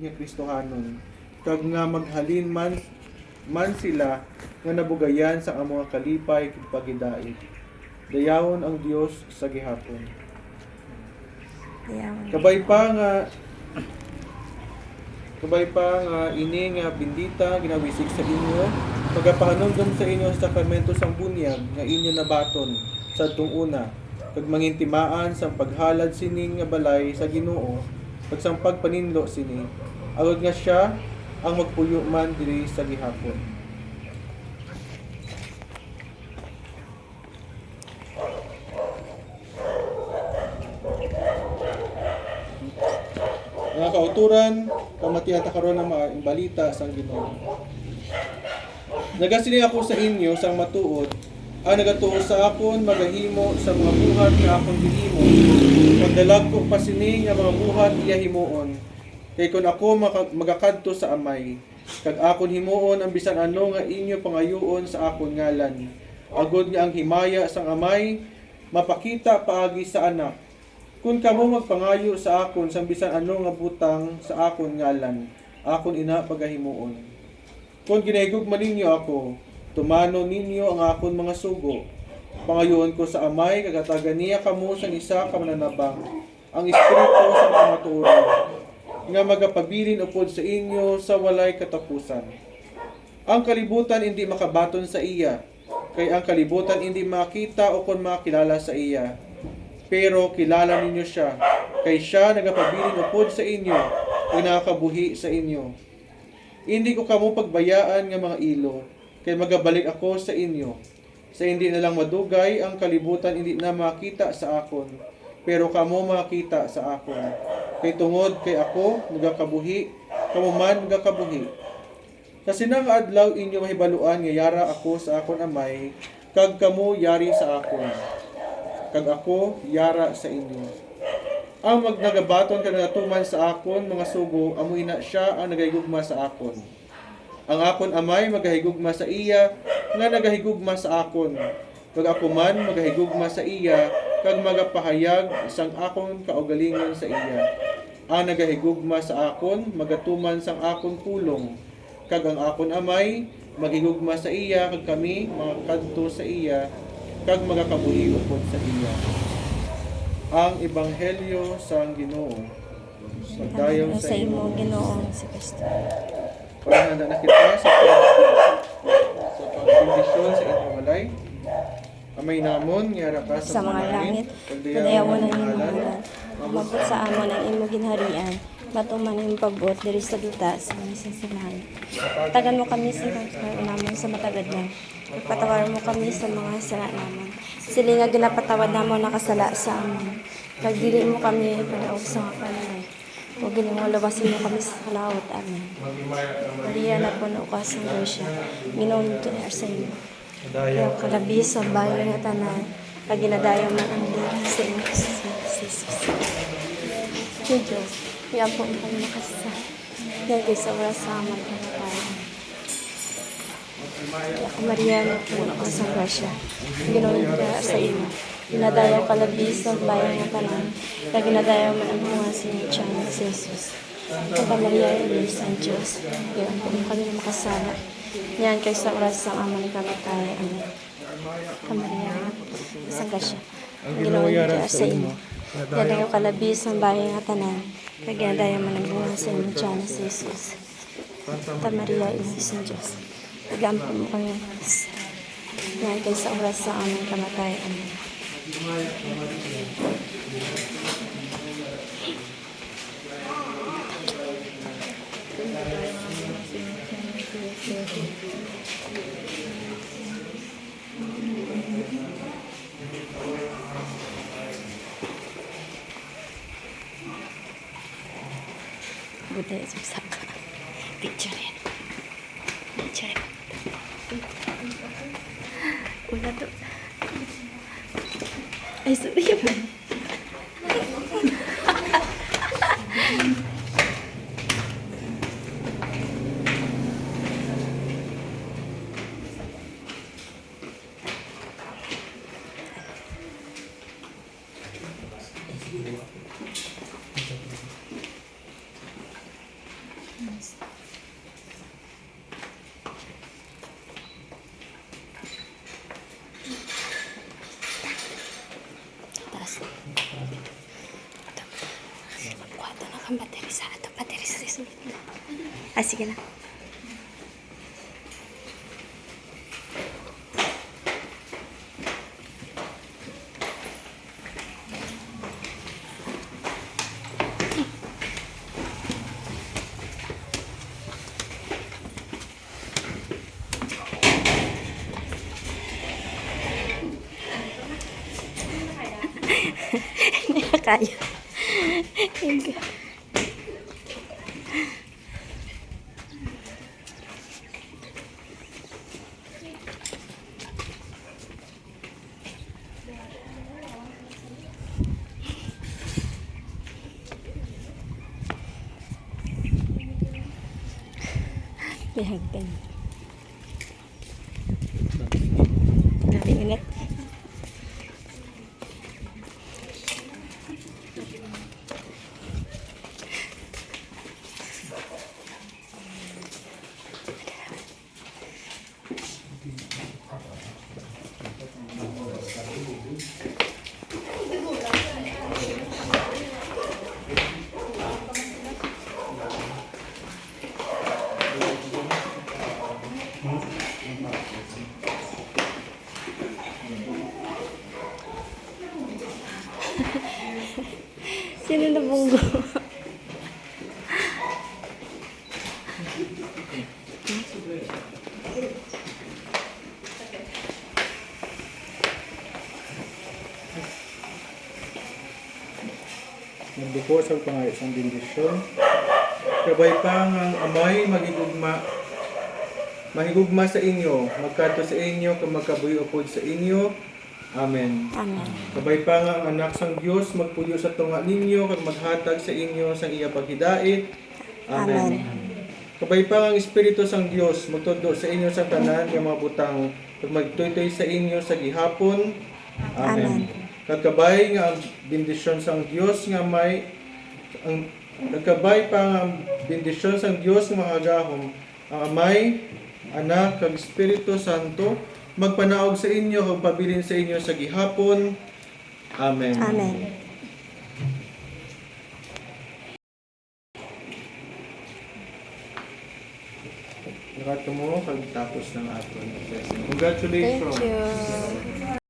nga Kristohanon, kag nga maghalin man sila nga nabugayan sa among kalipay kag pagidait. Dayawon ang Dios sa gihapon. Kabay pa nga ini nga bendita ginawisig sa inyo, pagapahanumdum sa inyo sa sakramento sang bunyag nga inyo nabaton sa una, kag mangintimaan sa paghalad sining nga balay sa Ginoo, kag sang pagpaninlo sini, agod nga siya ang magpuyo man diri sa gihapon. Mga kauturan, kamatiata karon ng mga balita sa Ginoo. Nagasiling ako sa inyo sang matuod, ang nagatuo sa akon magahimo sa mga buhat nga akong gihimo. Pagdalag ko pasini nga mga buhat iya himuon. Kay kun ako magakadto sa amay, kag akon himuon ang bisan ano nga inyo pangayuon sa akon ngalan. Agod nga ang himaya sang amay mapakita paagi sa anak. Kung kamo magpangayo sa akon sang bisan ano nga butang sa akon ngalan, akon ina pagahimuon. Kung ginahigugma ninyo ako, tumano ninyo ang akon mga sugo. Pangayoon ko sa amay, kagatagan niya kamo sang isa ka mananabang, ang espiritu sa kamatuoran, nga magapabilin upod sa inyo sa walay katapusan. Ang kalibutan hindi makabaton sa iya, kay ang kalibutan hindi makita o kon makilala sa iya. Pero kilala ninyo siya, kay siya nagapabilin upod sa inyo, kay nakakabuhi sa inyo. Hindi ko kamo pagbayaan nga mga ilo, kay magabalik ako sa inyo. Sa hindi na lang madugay, ang kalibutan hindi na makita sa akon, pero kamo makita sa akon. Kay tungod kay ako, nagakabuhi, kamo man nagakabuhi. Kasi nang adlaw inyo mahibaluan nga yara ako sa akon amay, kag kamo yari sa akon. Kag ako yara sa inyo. Ang magnagabaton kag nagatuman sa akon mga sugo, amoy na siya ang nagahigugma sa akon. Ang akon amay magahigugma sa iya, nga nagahigugma sa akon. Kag ako man magahigugma sa iya, kag magapahayag sang akon kaugalingon sa iya. Ang nagahigugma sa akon magatuman sang akon pulong. Kag ang akon amay maghigugma sa iya, kag kami makadto sa iya, kag magakabuhi upod sa iya. Ang Ebanghelyo sa Ginoo. Pagdayon sa imo, Ginoo si Kristo. Panghanda na kita sa pagbendisyon sa inyong walay. Amay namon, ngara ka Sa mga langit, padayawan ang imong ngalan. Mabot sa amon ang imong ginharian. Matuman ang pagbuot diri sa duta sa mga sasalahan. Tagan mo kami sa pagkaroon naman sa matagad lang. Patawaran mo kami sa mga sala naman. Sili nga ginapatawad namo nakasala sa amin. Pagdili mo kami padaog sa mga panay. Huwag mo labasin mo kami sa kalawat. Amen. Maria na puno ka sa Rusya. Ginoon ito niya sa iyo. Kaya kalabi sa bayan nga tanan. Pag ginadayo man ang Diyos sa inyo sa Jesus. Kaya Diyos, kaya po ang kami makasa. Kaya kayo sa oras sa aman kamatayan. Maria na puno ka sa Rusya. Ginoon ito sa iyo. Ginadayaw kalabi sa bayan nga tanan. Kaya ginadayaw man ang mga sinityan sa Jesus. Kaya Maria na sa Diyos. Kaya po ang kami makasala. Yan kayo sa oras sa aman kamatayan. Amen. Maria, isang gasya. Ginoon ito sa iyo. Ginadayaw kalabi sa bayan nga tanan. Kaya ginadayaw man ang mga sinityan sa Jesus. Kaya Maria na sa Diyos. Igampo mo kami. Yan kayo sa oras sa aman kamatayan. Amen. Buti sa picture yan. Picture yan. Una to. Ay, sorry ba? Taas. Kuha ito na kang battery sa ato. Battery sa susunod. Sige na. Hindi na kaya. Bihagdan. Ingat. Sino na bunggo? Nagduko sa pangayos ang bendisyon. Kabay pa ang amay mahigugma sa inyo, magkanto sa inyo, kung magkabuyo upod sa inyo. Amen. Amen. Kabay pa nga ang anak sang Dios magpuyo sa tunga ninyo, kag maghatag sa inyo sang iya paghidait. Amen. Kabay pa nga ang Espiritu sang Dios magtudlo sa inyo sa tanan nga mga butang, kag magtuytoy sa inyo sa gihapon. Amen. Kagkabay nga ang bendisyon sang Dios nga may ang kagkabay pa nga ang bendisyon sang Dios nga mga agahom, ang Amay, Anak, kag Espiritu Santo magpanaog sa inyo kag pabilin sa inyo sa gihapon. Amen. Amen. Nakato mo kag tapos ng aton. Congratulations. Thank you.